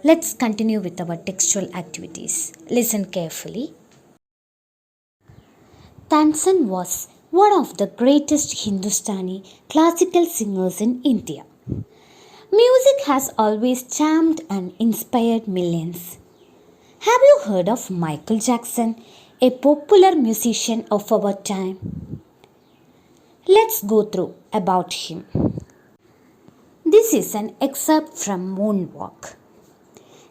Let's continue with our textual activities. Listen carefully. Tansen was one of the greatest Hindustani classical singers in India. Music has always charmed and inspired millions. Have you heard of Michael Jackson, a popular musician of our time? Let's go through about him. This is an excerpt from Moonwalk,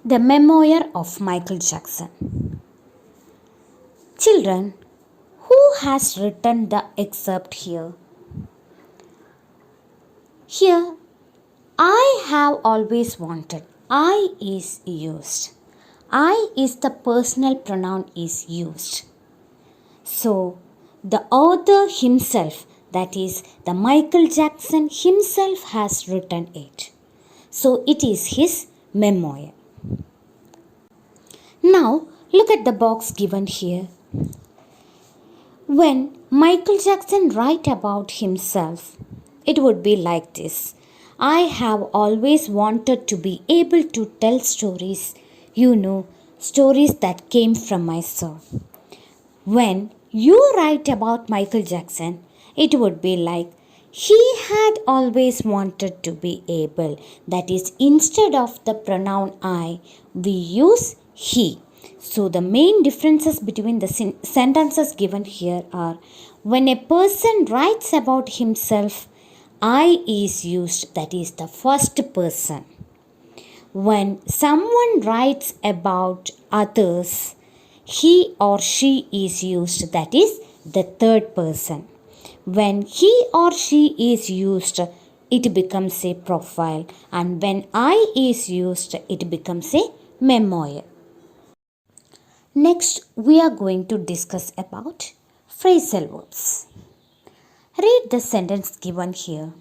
the memoir of Michael Jackson. Children, who has written the excerpt here? Here, I have always wanted. I is used. I is the personal pronoun is used. So, the author himself, that is, the Michael Jackson himself has written it. So, it is his memoir. Now, look at the box given here. When Michael Jackson write about himself, it would be like this. I have always wanted to be able to tell stories, stories that came from my soul. When you write about Michael Jackson, it would be like, he had always wanted to be able. That is, instead of the pronoun I, we use he. So the main differences between the sentences given here are, when a person writes about himself, I is used, that is the first person. When someone writes about others, he or she is used, that is the third person. When he or she is used, it becomes a profile, and when I is used, it becomes a memoir. Next, we are going to discuss about phrasal verbs. Read the sentence given here.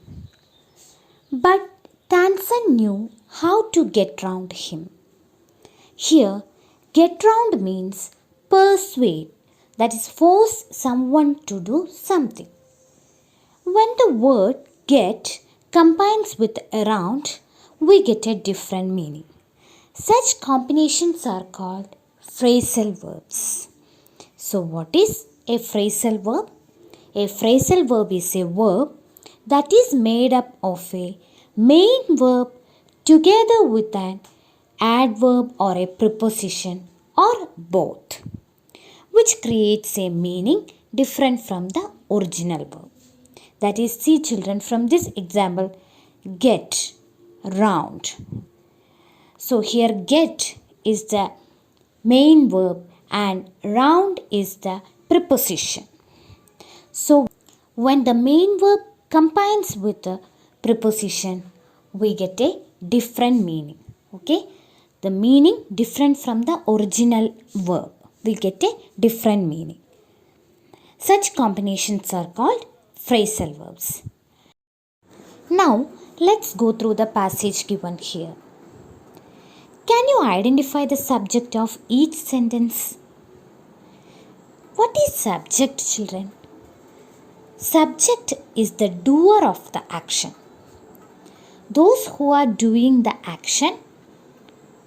But Tansen knew how to get round him. Here, get round means persuade, that is, force someone to do something. When the word get combines with around, we get a different meaning. Such combinations are called phrasal verbs. So, what is a phrasal verb? A phrasal verb is a verb that is made up of a main verb together with an adverb or a preposition or both, which creates a meaning different from the original verb. That is, see children, from this example, get, round. So here get is the main verb and round is the preposition. So when the main verb combines with the preposition, we get a different meaning. Okay, the meaning different from the original verb. We get a different meaning. Such combinations are called phrasal verbs. Now let's go through the passage given here. Can you identify the subject of each sentence? What is subject, children? Subject is the doer of the action. Those who are doing the action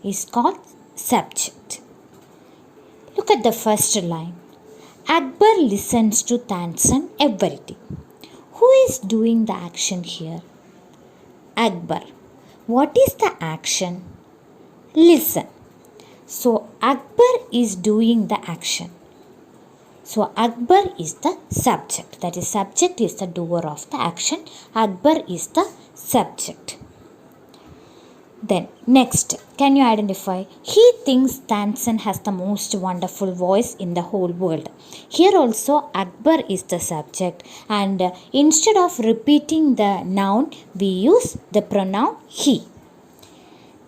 is called subject. Look at the first line. Akbar listens to Tansen every day. Who is doing the action here? Akbar. What is the action? Listen. So Akbar is doing the action. So Akbar is the subject. That is, subject is the doer of the action. Akbar is the subject. Then next, can you identify? He thinks Tansen has the most wonderful voice in the whole world. Here also Akbar is the subject, and instead of repeating the noun, we use the pronoun he.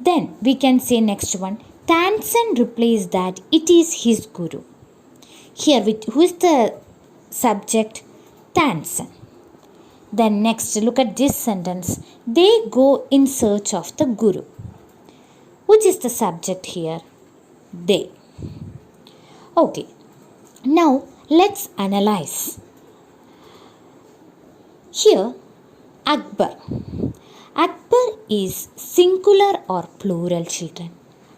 Then we can say next one. Tansen replies that it is his guru. Here, who is the subject? Tansen. Then next, look at this sentence. They go in search of the guru. Which is the subject here? They. Okay. Now, let's analyze. Here, Akbar. Akbar is singular or plural, children?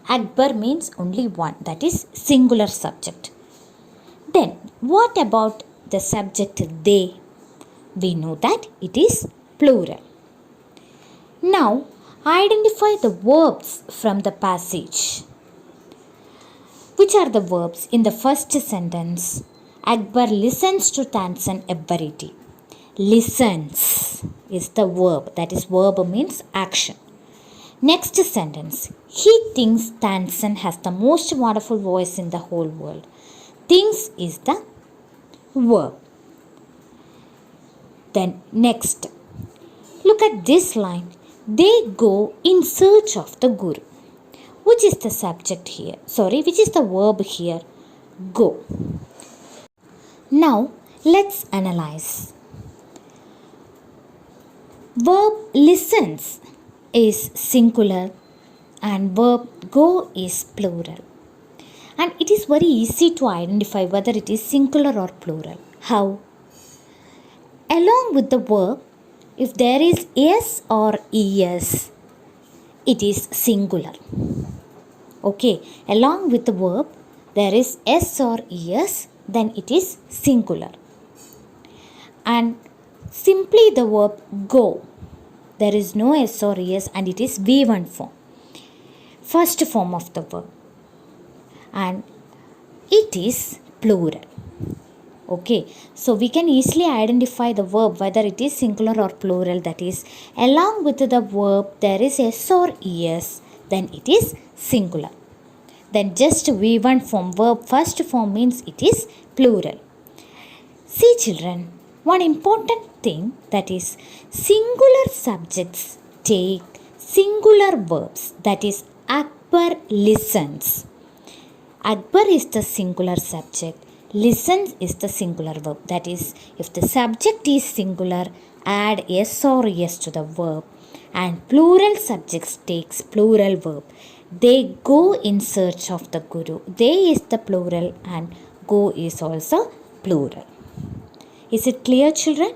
Akbar means only one, that is singular subject. Then what about the subject they? We know that it is plural. Now identify the verbs from the passage. Which are the verbs in the first sentence? Akbar listens to Tansen every day. Listens is the verb, that is verb means action. Next sentence, he thinks Tansen has the most wonderful voice in the whole world. Thinks is the verb. Then next, look at this line. They go in search of the Guru. Which is the subject here? Which is the verb here? Go. Now let's analyze. Verb listens is singular and verb go is plural. And it is very easy to identify whether it is singular or plural. How? Along with the verb, if there is s or es, it is singular. Okay, along with the verb, there is s or es, then it is singular. And simply the verb go, there is no s or es and it is V1 form, first form of the verb, and it is plural. Okay, so we can easily identify the verb whether it is singular or plural, that is along with the verb there is s or es, then it is singular. Then just V1 form, verb first form means it is plural. See children, one important thing, that is singular subjects take singular verbs, that is Akbar listens. Akbar is the singular subject, listens is the singular verb, that is if the subject is singular, add s or es to the verb, and plural subjects takes plural verb. They go in search of the Guru. They is the plural and go is also plural. Is it clear children?